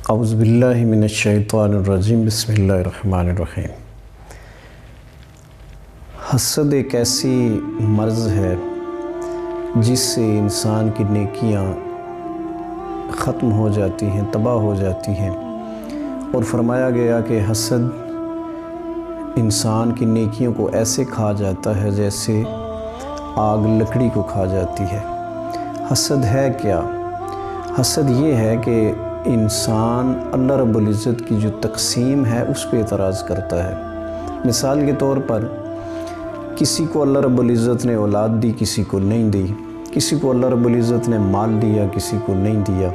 اعوذ باللہ من الشیطان الرجیم بسم اللہ الرحمن الرحیم۔ حسد ایک ایسی مرض ہے جس سے انسان کی نیکیاں ختم ہو جاتی ہیں، تباہ ہو جاتی ہیں، اور فرمایا گیا کہ حسد انسان کی نیکیوں کو ایسے کھا جاتا ہے جیسے آگ لکڑی کو کھا جاتی ہے۔ حسد ہے کیا؟ حسد یہ ہے کہ انسان اللہ رب العزت کی جو تقسیم ہے اس پہ اعتراض کرتا ہے۔ مثال کے طور پر کسی کو اللہ رب العزت نے اولاد دی، کسی کو نہیں دی، کسی کو اللہ رب العزت نے مال دیا، کسی کو نہیں دیا،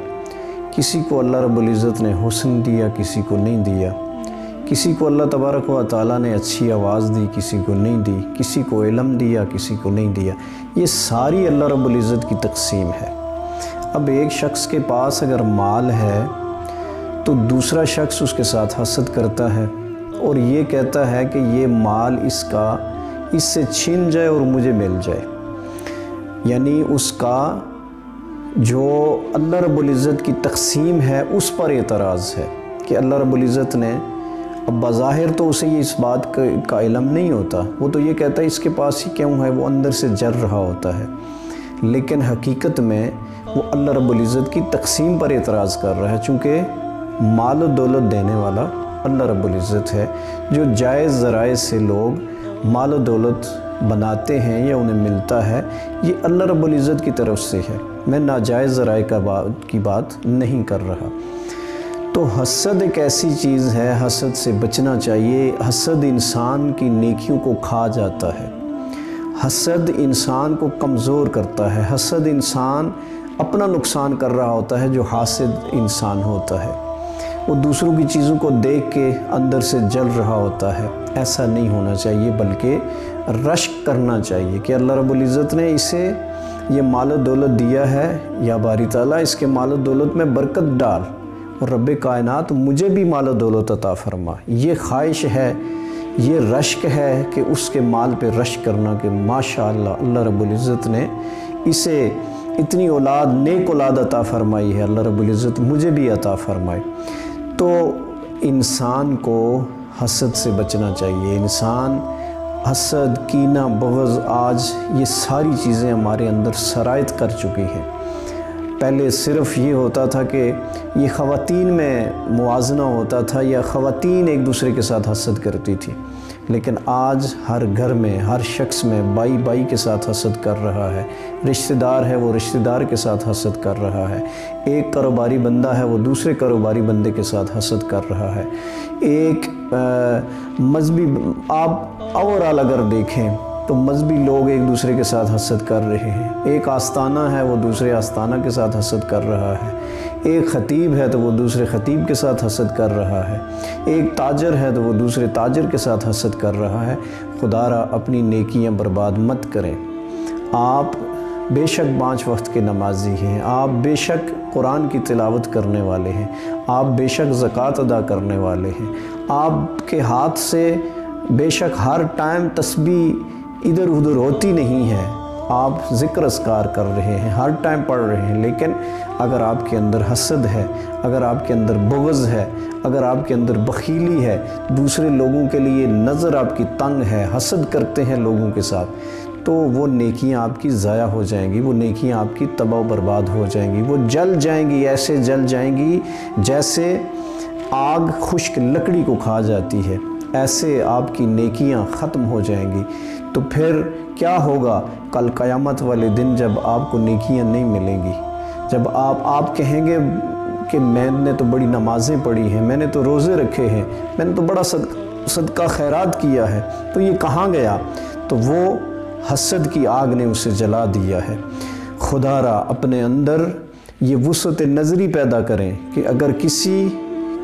کسی کو اللہ رب العزت نے حسن دیا، کسی کو نہیں دیا، کسی کو اللہ تبارک و تعالیٰ نے اچھی آواز دی، کسی کو نہیں دی، کسی کو علم دیا، کسی کو نہیں دیا۔ یہ ساری اللہ رب العزت کی تقسیم ہے۔ اب ایک شخص کے پاس اگر مال ہے تو دوسرا شخص اس کے ساتھ حسد کرتا ہے اور یہ کہتا ہے کہ یہ مال اس سے چھن جائے اور مجھے مل جائے۔ یعنی اس کا جو اللہ رب العزت کی تقسیم ہے اس پر اعتراض ہے کہ اللہ رب العزت نے، اب بظاہر تو اسے یہ اس بات کا علم نہیں ہوتا، وہ تو یہ کہتا ہے اس کے پاس ہی کیوں ہے، وہ اندر سے جل رہا ہوتا ہے، لیکن حقیقت میں وہ اللہ رب العزت کی تقسیم پر اعتراض کر رہا ہے، چونکہ مال و دولت دینے والا اللہ رب العزت ہے۔ جو جائز ذرائع سے لوگ مال و دولت بناتے ہیں یا انہیں ملتا ہے، یہ اللہ رب العزت کی طرف سے ہے، میں ناجائز ذرائع کی بات نہیں کر رہا۔ تو حسد ایک ایسی چیز ہے، حسد سے بچنا چاہیے۔ حسد انسان کی نیکیوں کو کھا جاتا ہے، حسد انسان کو کمزور کرتا ہے، حسد انسان اپنا نقصان کر رہا ہوتا ہے۔ جو حاسد انسان ہوتا ہے وہ دوسروں کی چیزوں کو دیکھ کے اندر سے جل رہا ہوتا ہے۔ ایسا نہیں ہونا چاہیے، بلکہ رشک کرنا چاہیے کہ اللہ رب العزت نے اسے یہ مال و دولت دیا ہے، یا باری تعالیٰ اس کے مال و دولت میں برکت ڈال، اور رب کائنات مجھے بھی مال و دولت عطا فرما۔ یہ خواہش ہے، یہ رشک ہے کہ اس کے مال پہ رشک کرنا کہ ماشاءاللہ اللہ رب العزت نے اسے اتنی اولاد، نیک اولاد عطا فرمائی ہے، اللہ رب العزت مجھے بھی عطا فرمائے۔ تو انسان کو حسد سے بچنا چاہیے۔ انسان حسد، کینہ، بغض، آج یہ ساری چیزیں ہمارے اندر سرایت کر چکی ہیں۔ پہلے صرف یہ ہوتا تھا کہ یہ خواتین میں موازنہ ہوتا تھا یا خواتین ایک دوسرے کے ساتھ حسد کرتی تھی، لیکن آج ہر گھر میں، ہر شخص میں بائی بائی کے ساتھ حسد کر رہا ہے، رشتہ دار ہے وہ رشتہ دار کے ساتھ حسد کر رہا ہے، ایک کاروباری بندہ ہے وہ دوسرے کاروباری بندے کے ساتھ حسد کر رہا ہے، ایک مذہبی، آپ اوورآل اگر دیکھیں تو مذہبی لوگ ایک دوسرے کے ساتھ حسد کر رہے ہیں، ایک آستانہ ہے وہ دوسرے آستانہ کے ساتھ حسد کر رہا ہے، ایک خطیب ہے تو وہ دوسرے خطیب کے ساتھ حسد کر رہا ہے، ایک تاجر ہے تو وہ دوسرے تاجر کے ساتھ حسد کر رہا ہے۔ خدا را اپنی نیکیاں برباد مت کریں۔ آپ بے شک 5 وقت کے نمازی ہیں، آپ بے شک قرآن کی تلاوت کرنے والے ہیں، آپ بے شک زکوٰۃ ادا کرنے والے ہیں، آپ کے ہاتھ سے بے شک ہر ٹائم تسبیح ادھر ادھر ہوتی نہیں ہے، آپ ذکر اذکار کر رہے ہیں، ہر ٹائم پڑھ رہے ہیں، لیکن اگر آپ کے اندر حسد ہے، اگر آپ کے اندر بغض ہے، اگر آپ کے اندر بخیلی ہے، دوسرے لوگوں کے لیے نظر آپ کی تنگ ہے، حسد کرتے ہیں لوگوں کے ساتھ، تو وہ نیکیاں آپ کی ضائع ہو جائیں گی، وہ نیکیاں آپ کی تباہ و برباد ہو جائیں گی، وہ جل جائیں گی، ایسے جل جائیں گی جیسے آگ خشک لکڑی کو کھا جاتی ہے، ایسے آپ کی نیکیاں ختم ہو جائیں گی۔ تو پھر کیا ہوگا کل قیامت والے دن جب آپ کو نیکیاں نہیں ملیں گی، جب آپ کہیں گے کہ میں نے تو بڑی نمازیں پڑھی ہیں، میں نے تو روزے رکھے ہیں، میں نے تو بڑا صدقہ خیرات کیا ہے، تو یہ کہاں گیا؟ تو وہ حسد کی آگ نے اسے جلا دیا ہے۔ خدا را اپنے اندر یہ وسعت نظری پیدا کریں کہ اگر کسی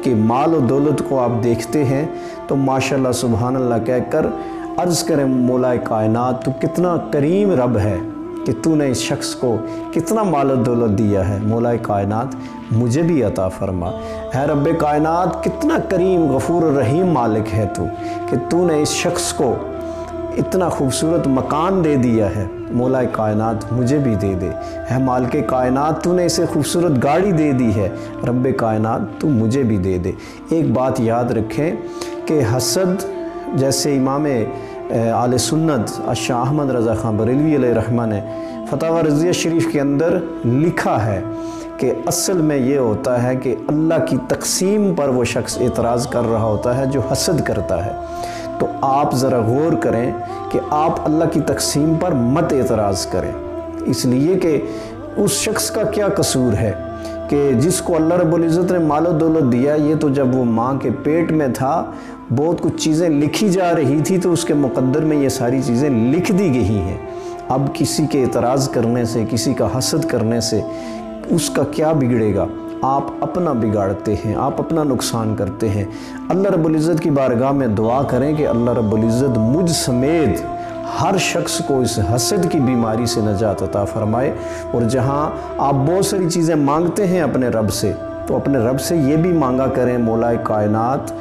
کے مال و دولت کو آپ دیکھتے ہیں تو ماشاءاللہ سبحان اللہ کہہ کر عرض کریں، مولا کائنات تو کتنا کریم رب ہے کہ تو نے اس شخص کو کتنا مال و دولت دیا ہے، مولا کائنات مجھے بھی عطا فرما۔ ہے رب کائنات کتنا کریم، غفور و رحیم مالک ہے تو کہ تو نے اس شخص کو اتنا خوبصورت مکان دے دیا ہے، مولا کائنات مجھے بھی دے دے۔ ہے مالک کائنات تو نے اسے خوبصورت گاڑی دے دی ہے، رب کائنات تو مجھے بھی دے دے۔ ایک بات یاد رکھیں کہ حسد، جیسے امام اہل سنت شاہ احمد رضا خان بریلوی علیہ رحمہ نے فتاوی رضیہ شریف کے اندر لکھا ہے کہ اصل میں یہ ہوتا ہے کہ اللہ کی تقسیم پر وہ شخص اعتراض کر رہا ہوتا ہے جو حسد کرتا ہے۔ تو آپ ذرا غور کریں کہ آپ اللہ کی تقسیم پر مت اعتراض کریں، اس لیے کہ اس شخص کا کیا قصور ہے کہ جس کو اللہ رب العزت نے مال و دولت دیا، یہ تو جب وہ ماں کے پیٹ میں تھا بہت کچھ چیزیں لکھی جا رہی تھی تو اس کے مقدر میں یہ ساری چیزیں لکھ دی گئی ہیں۔ اب کسی کے اعتراض کرنے سے، کسی کا حسد کرنے سے اس کا کیا بگڑے گا؟ آپ اپنا بگاڑتے ہیں، آپ اپنا نقصان کرتے ہیں۔ اللہ رب العزت کی بارگاہ میں دعا کریں کہ اللہ رب العزت مجھ سمیت ہر شخص کو اس حسد کی بیماری سے نجات عطا فرمائے۔ اور جہاں آپ بہت ساری چیزیں مانگتے ہیں اپنے رب سے، تو اپنے رب سے یہ بھی مانگا کریں، مولا کائنات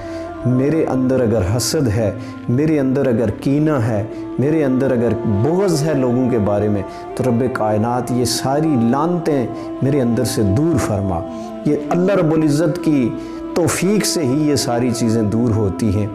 میرے اندر اگر حسد ہے، میرے اندر اگر کینہ ہے، میرے اندر اگر بغض ہے لوگوں کے بارے میں، تو رب کائنات یہ ساری لعنتیں میرے اندر سے دور فرما۔ یہ اللہ رب العزت کی توفیق سے ہی یہ ساری چیزیں دور ہوتی ہیں۔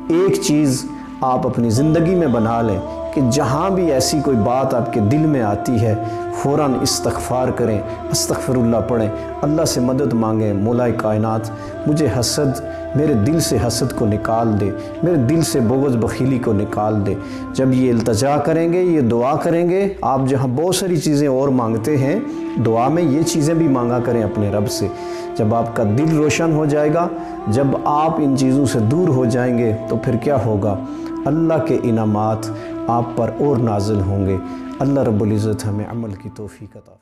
ایک چیز آپ اپنی زندگی میں بنا لیں کہ جہاں بھی ایسی کوئی بات آپ کے دل میں آتی ہے فوراً استغفار کریں، استغفر اللہ پڑھیں، اللہ سے مدد مانگیں، مولا کائنات مجھے حسد، میرے دل سے حسد کو نکال دے، میرے دل سے بغض بخیلی کو نکال دے۔ جب یہ التجا کریں گے، یہ دعا کریں گے، آپ جہاں بہت ساری چیزیں اور مانگتے ہیں، دعا میں یہ چیزیں بھی مانگا کریں اپنے رب سے۔ جب آپ کا دل روشن ہو جائے گا، جب آپ ان چیزوں سے دور ہو جائیں گے، تو پھر کیا ہوگا؟ اللہ کے انعامات آپ پر اور نازل ہوں گے۔ اللہ رب العزت ہمیں عمل کی توفیق عطا فرمائے۔